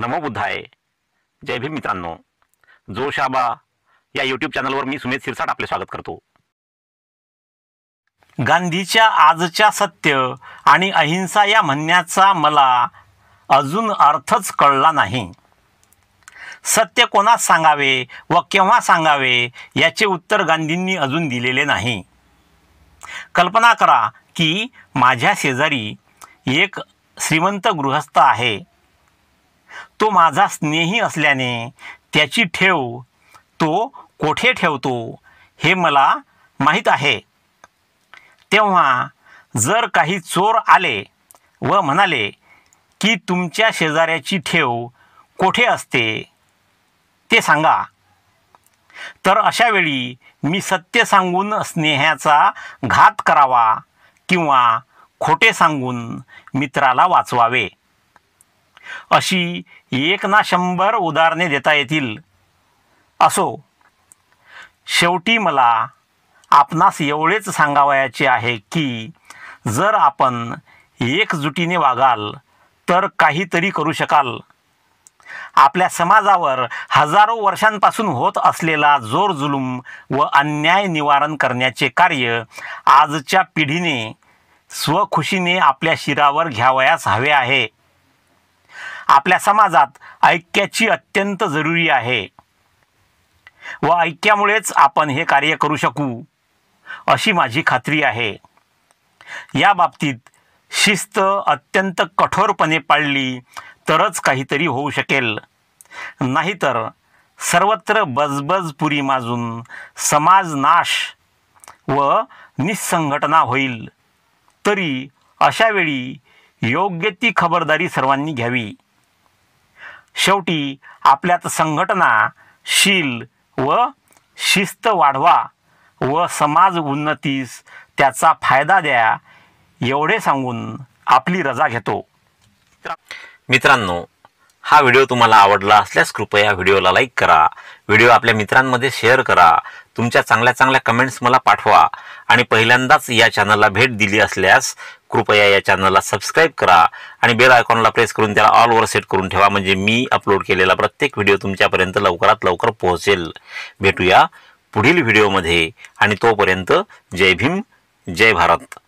नमो बुद्धाय. जय भीम मित्रांनो. जोशाबा या यूट्यूब चॅनलवर मी सुमेध शिरसाट आपले स्वागत करतो. गांधीच्या आजच्या सत्य आणि अहिंसा या म्हणण्याचा मला अजून अर्थच कळला नाही. सत्य कोणास सांगावे व केव्हा सांगावे याचे उत्तर गांधींनी अजून दिलेले नाही. कल्पना करा की माझ्या शेजारी एक श्रीमंत गृहस्थ आहे. तो माझा स्नेही असल्याने त्याची ठेव तो कोठे ठेवतो हे मला माहीत आहे. तेव्हा जर काही चोर आले व म्हणाले की तुमच्या शेजाऱ्याची ठेव कोठे असते ते सांगा, तर अशा वेळी मी सत्य सांगून स्नेहाचा घात करावा किंवा खोटे सांगून मित्राला वाचवावे, अशी 1 ना 100 उदाहरणे देता येतील. असो, शेवटी मला आपणास एवढेच सांगावयाचे आहे की जर आपण एकजुटीने वागाल तर काहीतरी करू शकाल. आपल्या समाजावर हजारो वर्षांपासून होत असलेला जोरजुलूम व अन्याय निवारण करण्याचे कार्य आजच्या पिढीने स्वखुशीने आपल्या शिरावर घ्यावयास हवे आहे. आपल्या समाजात ऐक्याची अत्यंत जरुरी आहे व ऐक्यामुळेच आपण हे कार्य करू शकू अशी माझी खात्री आहे. या बाबतीत शिस्त अत्यंत कठोरपणे पाळली तरच काहीतरी होऊ शकेल. नाहीतर सर्वत्र बजबजपुरी माजून समाज नाश व निसंघटना होईल. तरी अशा वेळी योग्य ती खबरदारी सर्वांनी घ्यावी. शेवटी आपल्यात संघटना, शील व शिस्त वाढवा व समाज उन्नतीस त्याचा फायदा द्या, एवढे सांगून आपली रजा घेतो. मित्रांनो, हा व्हिडिओ तुम्हाला आवडला असल्यास कृपया व्हिडिओला लाईक करा, व्हिडिओ आपल्या मित्रांमध्ये शेअर करा, तुमच्या चांगल्या चांगल्या कमेंट्स मला पाठवा आणि पहिल्यांदाच या चॅनलला भेट दिली असल्यास कृपया या चॅनलला सबस्क्राईब करा आणि बेल आयकॉनला प्रेस करून त्याला ऑलवर सेट करून ठेवा, म्हणजे मी अपलोड केलेला प्रत्येक व्हिडिओ तुमच्यापर्यंत लवकरात लवकर पोहोचेल. भेटूया पुढील व्हिडिओमध्ये आणि तोपर्यंत जय भीम, जय भारत.